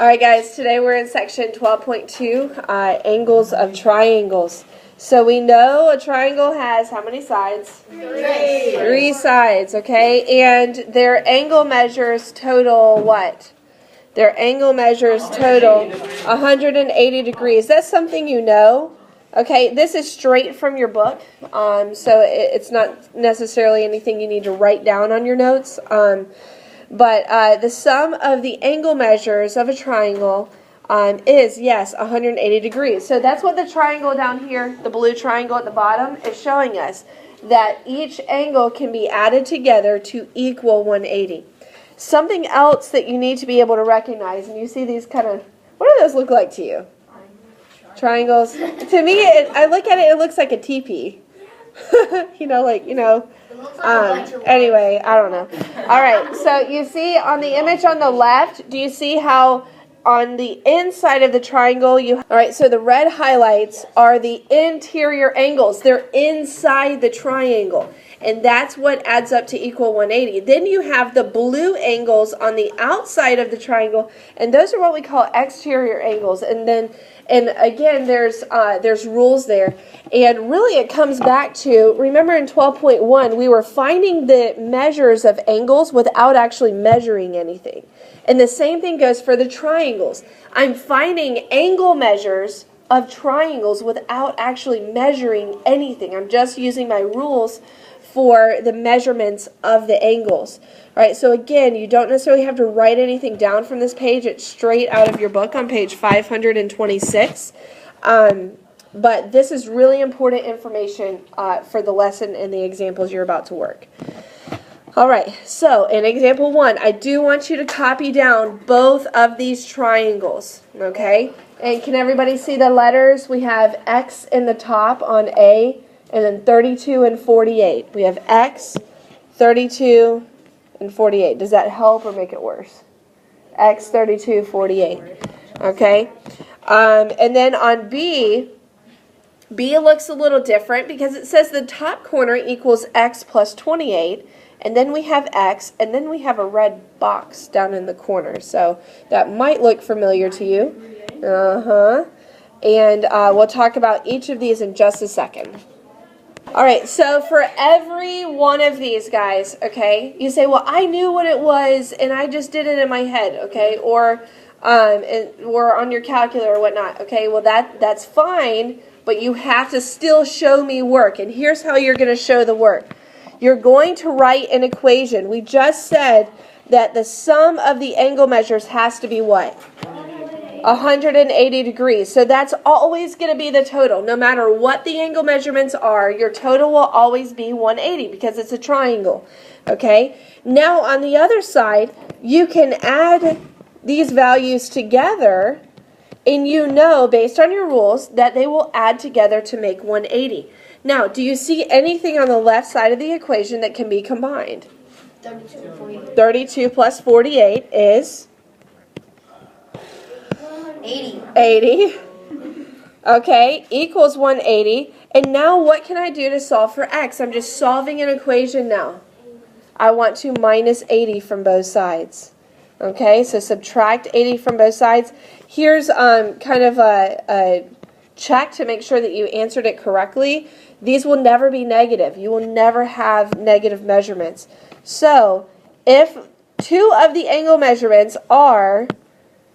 All right, guys, today we're in section 12.2, angles of triangles. So we know a triangle has how many sides? Three sides, okay? And their angle measures total what? Their angle measures total 180 degrees. That's something you know. Okay, this is straight from your book, so it's not necessarily anything you need to write down on your notes. But the sum of the angle measures of a triangle is, yes, 180 degrees. So that's what the triangle down here, the blue triangle at the bottom, is showing us, that each angle can be added together to equal 180. Something else that you need to be able to recognize, and you see these kind of, what do those look like to you? Triangles. To me, I look at it, it looks like a teepee. Anyway, I don't know. All right, so you see on the image on the left, do you see how on the inside of the triangle, all right, so the red highlights are the interior angles. They're inside the triangle, and that's what adds up to equal 180. Then you have the blue angles on the outside of the triangle, and those are what we call exterior angles. And again, there's rules there. And really it comes back to, remember in 12.1, we were finding the measures of angles without actually measuring anything. And the same thing goes for the triangles. I'm finding angle measures of triangles without actually measuring anything. I'm just using my rules for the measurements of the angles. All right, so again, you don't necessarily have to write anything down from this page. It's straight out of your book on page 526. But this is really important information for the lesson and the examples you're about to work. All right, so in example 1, I do want you to copy down both of these triangles, okay? And can everybody see the letters? We have X in the top on A, and then 32 and 48. We have X, 32, and 48. Does that help or make it worse? X, 32, 48. Okay? And then on B looks a little different because it says the top corner equals X plus 28. And then we have X, and then we have a red box down in the corner. So that might look familiar to you. And we'll talk about each of these in just a second. All right, so for every one of these guys, okay, you say, well, I knew what it was, and I just did it in my head, okay, or on your calculator or whatnot, okay, well, that's fine, but you have to still show me work, and here's how you're going to show the work. You're going to write an equation. We just said that the sum of the angle measures has to be what? 180 degrees. So that's always going to be the total. No matter what the angle measurements are, your total will always be 180 because it's a triangle. Okay? Now on the other side, you can add these values together, and you know based on your rules that they will add together to make 180. Now, do you see anything on the left side of the equation that can be combined? 32 plus 48 is 80. Okay, equals 180. And now what can I do to solve for x? I'm just solving an equation now. I want to minus 80 from both sides. Okay, so subtract 80 from both sides. Here's kind of a check to make sure that you answered it correctly. These will never be negative. You will never have negative measurements. So if two of the angle measurements are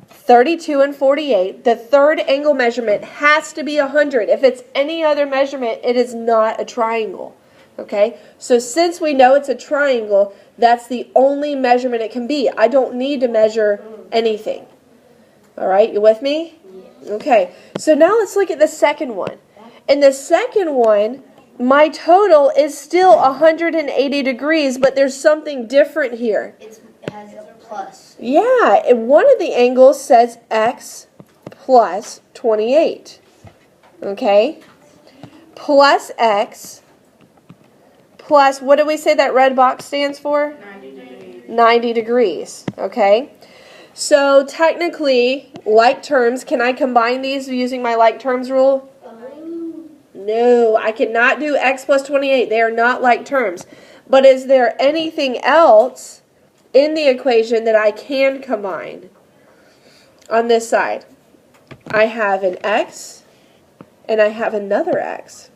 32 and 48, the third angle measurement has to be 100. If it's any other measurement, it is not a triangle. Okay? So since we know it's a triangle, that's the only measurement it can be. I don't need to measure anything. All right? You with me? Okay. So now let's look at the second one. In the second one, my total is still 180 degrees, but there's something different here. It has a plus. Yeah, and one of the angles says x plus 28. Okay? Plus x plus, what do we say that red box stands for? 90 degrees. 90 degrees. Okay? So technically, like terms, can I combine these using my like terms rule? No, I cannot do x plus 28. They are not like terms. But is there anything else in the equation that I can combine? on this side. I have an x and I have another x.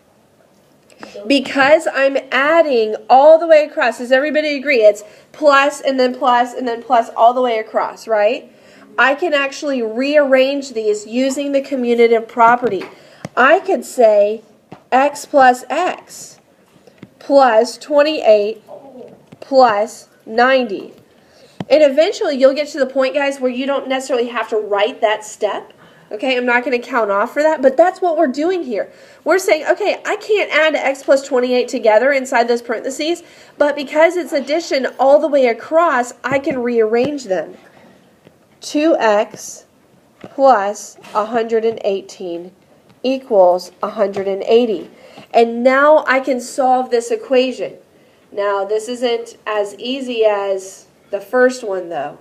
Because I'm adding all the way across, does everybody agree? It's plus and then plus and then plus all the way across, right? I can actually rearrange these using the commutative property. I could say x plus x plus 28 plus 90. And eventually you'll get to the point, guys, where you don't necessarily have to write that step. Okay, I'm not going to count off for that, but that's what we're doing here. We're saying, okay, I can't add x plus 28 together inside those parentheses, but because it's addition all the way across, I can rearrange them. 2x plus 118 equals 180. And now I can solve this equation. Now, this isn't as easy as the first one, though.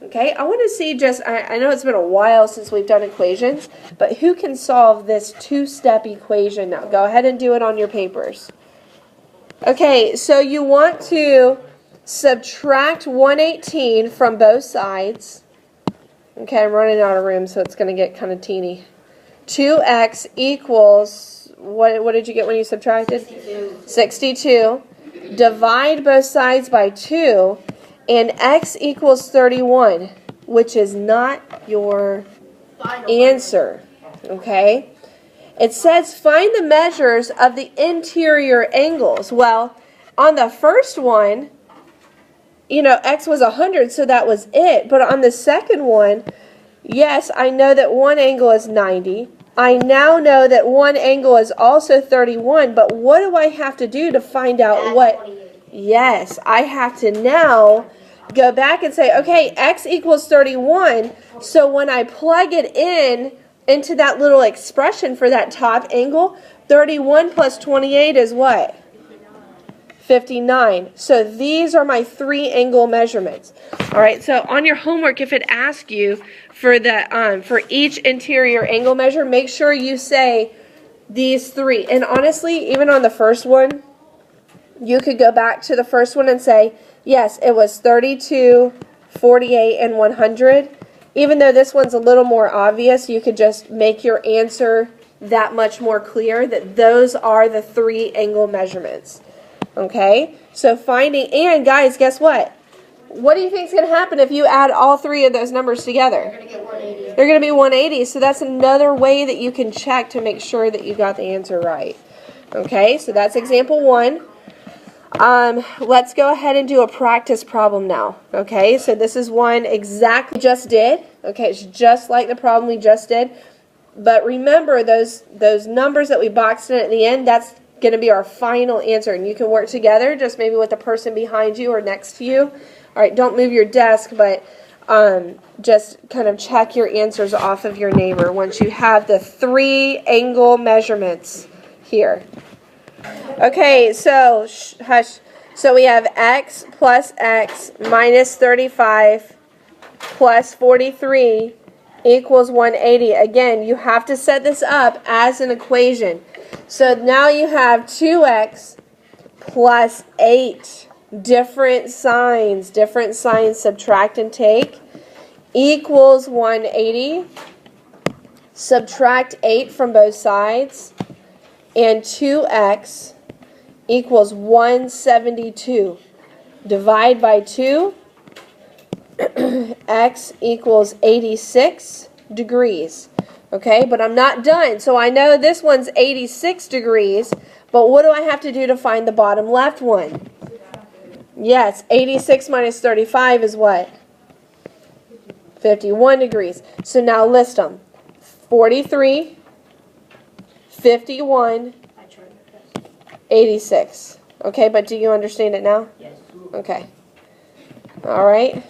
Okay, I want to see I know it's been a while since we've done equations, but who can solve this two-step equation now? Go ahead and do it on your papers. Okay, so you want to subtract 118 from both sides. Okay, I'm running out of room, so it's going to get kind of teeny. 2x equals, what did you get when you subtracted? 62. Divide both sides by 2. And x equals 31, which is not your answer, okay? It says find the measures of the interior angles. Well, on the first one, x was 100, so that was it. But on the second one, yes, I know that one angle is 90. I now know that one angle is also 31, but what do I have to do to find out what? Yes, I have to now go back and say, okay, x equals 31, so when I plug it into that little expression for that top angle, 31 plus 28 is what? 59. So these are my three angle measurements. All right, so on your homework, if it asks you for each interior angle measure, make sure you say these three. And honestly, even on the first one, you could go back to the first one and say, yes, it was 32, 48, and 100. Even though this one's a little more obvious, you could just make your answer that much more clear that those are the three angle measurements. Okay? So finding, and guys, guess what? What do you think is going to happen if you add all three of those numbers together? You're going to get 180. They're going to be 180, so that's another way that you can check to make sure that you got the answer right. Okay, so that's example 1. Let's go ahead and do a practice problem now. Okay, so this is one exactly just did. Okay, it's just like the problem we just did. But remember those numbers that we boxed in at the end, that's going to be our final answer. And you can work together just maybe with the person behind you or next to you. All right, don't move your desk, but just kind of check your answers off of your neighbor once you have the three angle measurements here. Okay, so hush. So we have x plus x minus 35 plus 43 equals 180. Again, you have to set this up as an equation. So now you have 2x plus 8, different signs, subtract and take, equals 180. Subtract 8 from both sides. And 2x equals 172. Divide by 2. X equals 86 degrees. Okay, but I'm not done. So I know this one's 86 degrees, but what do I have to do to find the bottom left one? Yes, 86 minus 35 is what? 51 degrees. So now list them. 43, 51, 86. Okay, but do you understand it now? Yes. Okay. All right.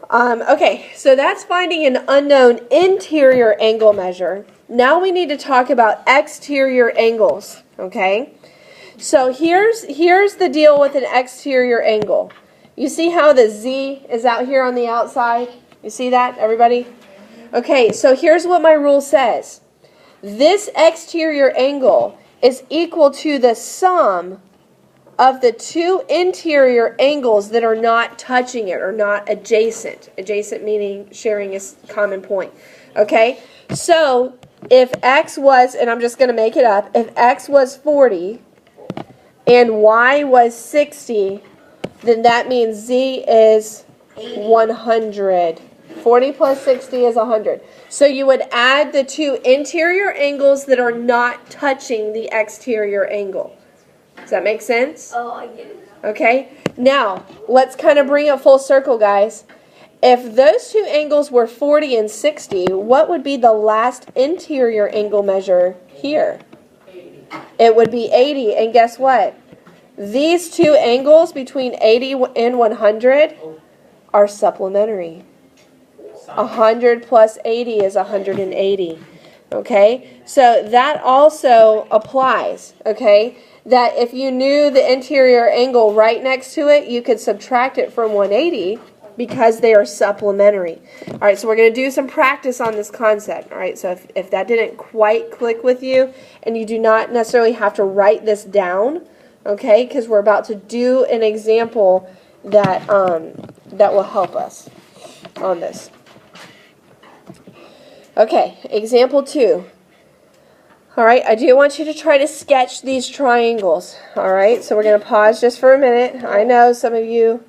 Okay, so that's finding an unknown interior angle measure. Now we need to talk about exterior angles, okay? So here's the deal with an exterior angle. You see how the Z is out here on the outside? You see that, everybody? Okay, so here's what my rule says. This exterior angle is equal to the sum of the two interior angles that are not touching it or not adjacent. Adjacent meaning sharing a common point. Okay? So, if x was, and I'm just going to make it up, if x was 40 and y was 60, then that means z is 100. 40 plus 60 is 100. So you would add the two interior angles that are not touching the exterior angle. Does that make sense? Oh, I get it. Okay. Now, let's kind of bring it full circle, guys. If those two angles were 40 and 60, what would be the last interior angle measure here? 80. It would be 80. And guess what? These two angles between 80 and 100 are supplementary. 100 plus 80 is 180. Okay? So that also applies. Okay? That if you knew the interior angle right next to it, you could subtract it from 180 because they are supplementary. All right, so we're going to do some practice on this concept. All right, so if that didn't quite click with you, and you do not necessarily have to write this down, okay, because we're about to do an example that, that will help us on this. Okay, example 2. All right, I do want you to try to sketch these triangles. All right, so we're going to pause just for a minute. I know some of you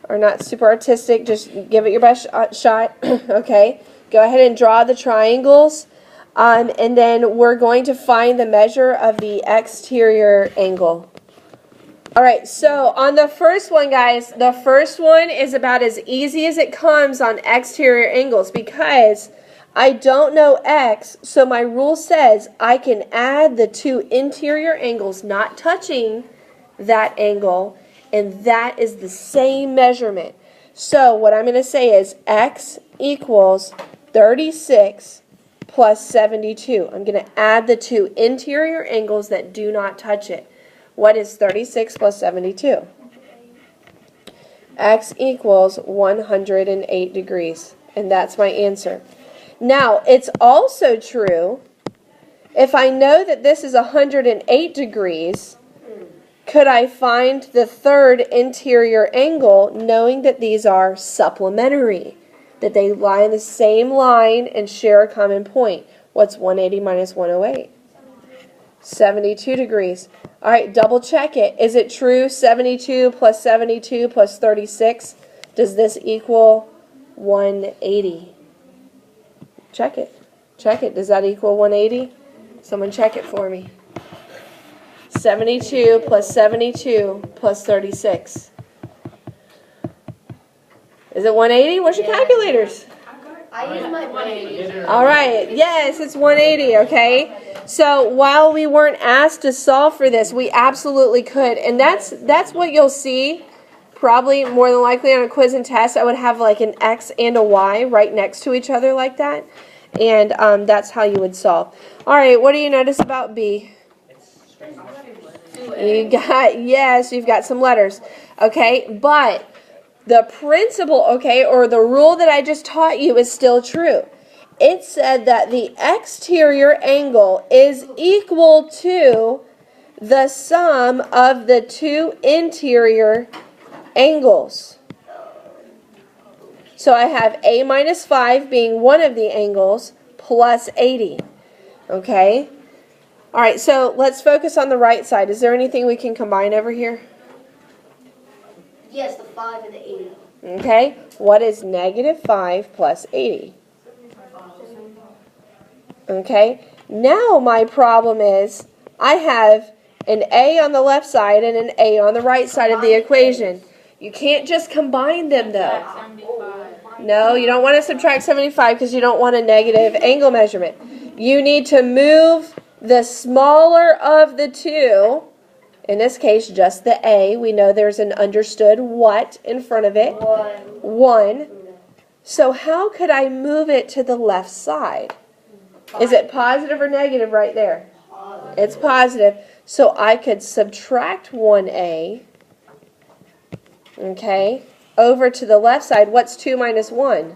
are not super artistic. Just give it your best shot. Okay, go ahead and draw the triangles. And then we're going to find the measure of the exterior angle. All right, so on the first one, guys, the first one is about as easy as it comes on exterior angles because I don't know x, so my rule says I can add the two interior angles not touching that angle, and that is the same measurement. So what I'm going to say is x equals 36 plus 72. I'm going to add the two interior angles that do not touch it. What is 36 plus 72? X equals 108 degrees, and that's my answer. Now, it's also true, if I know that this is 108 degrees, could I find the third interior angle knowing that these are supplementary, that they lie in the same line and share a common point? What's 180 minus 108? 72 degrees. All right, double check it. Is it true 72 plus 72 plus 36? Does this equal 180? Check it. Check it. Does that equal 180? Someone check it for me. 72 plus 72 plus 36. Is it 180? Where's your calculators? I use my 180. All right. Yes, it's 180, okay? So while we weren't asked to solve for this, we absolutely could. And that's what you'll see. Probably more than likely on a quiz and test, I would have like an X and a Y right next to each other like that. And that's how you would solve. All right, what do you notice about B? You got, yes, you've got some letters. Okay, but the principle, okay, or the rule that I just taught you is still true. It said that the exterior angle is equal to the sum of the two interior angles. So I have a minus 5 being one of the angles plus 80. Okay? All right, so let's focus on the right side. Is there anything we can combine over here? Yes, the 5 and the 80. Okay, what is negative 5 plus 80? Okay, now my problem is I have an A on the left side and an A on the right side of the equation. You can't just combine them though. No, you don't want to subtract 75 because you don't want a negative angle measurement. You need to move the smaller of the two, in this case just the A. We know there's an understood what in front of it. 1. So how could I move it to the left side? Is it positive or negative right there? It's positive. So I could subtract 1A, okay, over to the left side. What's 2 minus 1?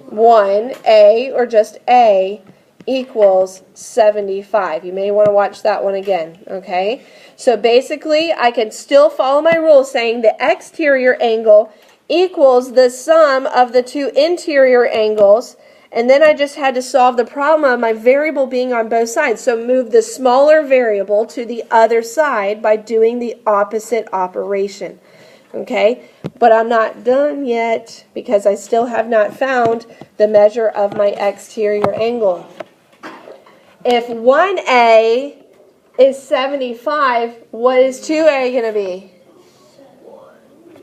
1. A, or just A, equals 75. You may want to watch that one again, okay? So basically, I can still follow my rule saying the exterior angle equals the sum of the two interior angles, and then I just had to solve the problem of my variable being on both sides. So move the smaller variable to the other side by doing the opposite operation, okay? But I'm not done yet because I still have not found the measure of my exterior angle. If 1A is 75, what is 2A going to be?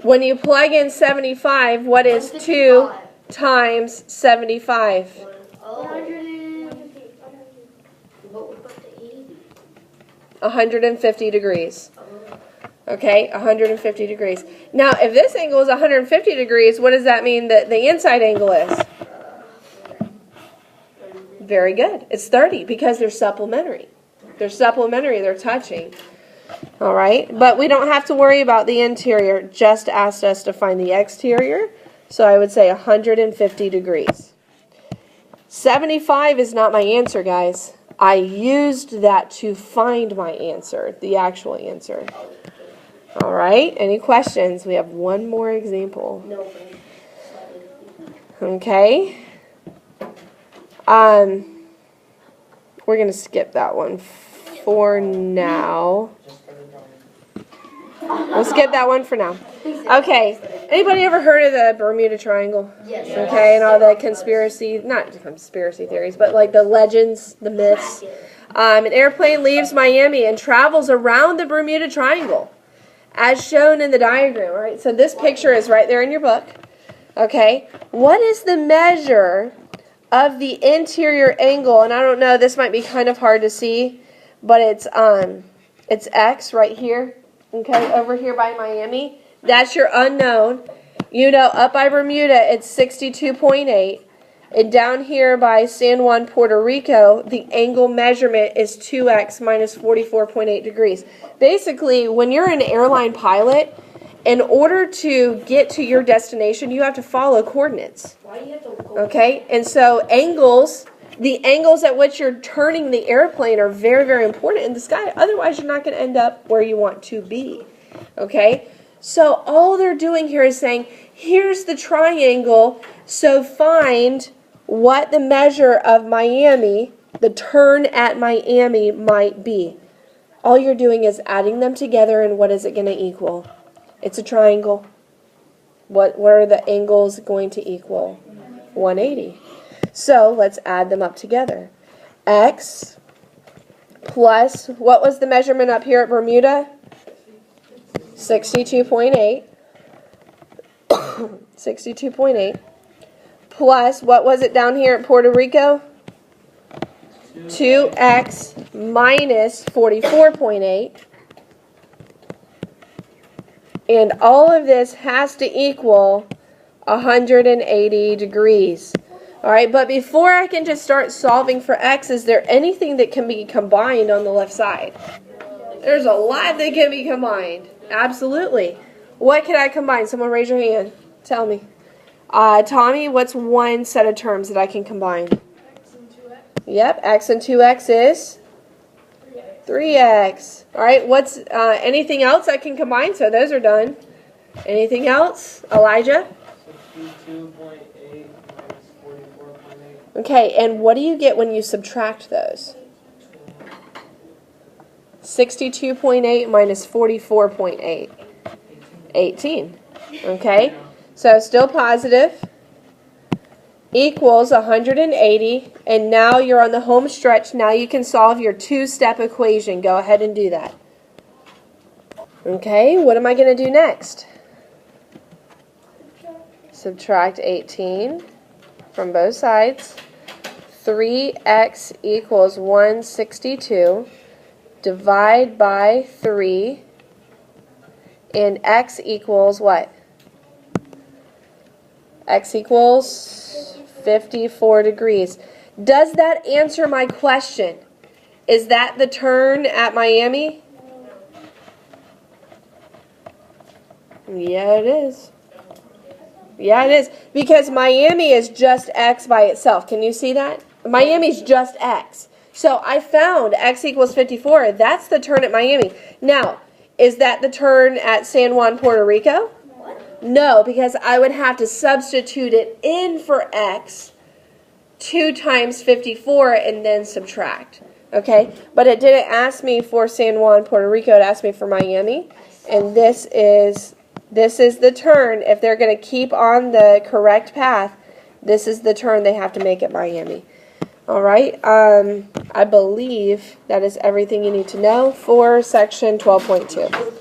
When you plug in 75, what is 2 times 75? 150 degrees. Okay, 150 degrees. Now, if this angle is 150 degrees, what does that mean that the inside angle is? Very good. It's 30 because they're supplementary. They're supplementary. They're touching. All right. But we don't have to worry about the interior. Just asked us to find the exterior. So I would say 150 degrees. 75 is not my answer, guys. I used that to find my answer, the actual answer. All right. Any questions? We have one more example. Okay. We're going to skip that one for now. We'll skip that one for now. Okay. Anybody ever heard of the Bermuda Triangle? Yes. Okay, and all the not conspiracy theories, but like the legends, the myths. An airplane leaves Miami and travels around the Bermuda Triangle, as shown in the diagram. All right, so this picture is right there in your book. Okay, what is the measure of the interior angle? And I don't know, this might be kind of hard to see, but it's X right here. Okay, over here by Miami. That's your unknown. You know, up by Bermuda, it's 62.8. And down here by San Juan, Puerto Rico, the angle measurement is 2x minus 44.8 degrees. Basically, when you're an airline pilot, in order to get to your destination, you have to follow coordinates. Okay? And so angles, the angles at which you're turning the airplane are very, very important in the sky. Otherwise, you're not going to end up where you want to be. Okay? So all they're doing here is saying, here's the triangle, so find what the measure of Miami, the turn at Miami, might be. All you're doing is adding them together, and what is it going to equal? It's a triangle. What are the angles going to equal? 180. So let's add them up together. X plus, what was the measurement up here at Bermuda? 62.8. 62.8. Plus, what was it down here at Puerto Rico? 2x minus 44.8. And all of this has to equal 180 degrees. All right, but before I can just start solving for x, is there anything that can be combined on the left side? There's a lot that can be combined. Absolutely. What can I combine? Someone raise your hand. Tell me. Tommy, what's one set of terms that I can combine? X and 2x. Yep, x and 2x is 3x. All right, what's anything else I can combine? So those are done. Anything else? Elijah? 62.8 minus 44.8. Okay, and what do you get when you subtract those? 62.8 minus 44.8. 18. Okay, so still positive. Equals 180, and now you're on the home stretch. Now you can solve your two-step equation. Go ahead and do that. Okay, what am I going to do next? Subtract 18 from both sides. 3x equals 162. Divide by 3, and x equals what? X equals 54 degrees. Does that answer my question? Is that the turn at Miami? Yeah, it is. Yeah, it is. Because Miami is just x by itself. Can you see that? Miami's just X. So I found X equals 54. That's the turn at Miami. Now, is that the turn at San Juan, Puerto Rico? No, because I would have to substitute it in for X, 2 times 54, and then subtract. Okay? But it didn't ask me for San Juan, Puerto Rico. It asked me for Miami. And this is the turn. If they're going to keep on the correct path, this is the turn they have to make at Miami. All right? I believe that is everything you need to know for section 12.2.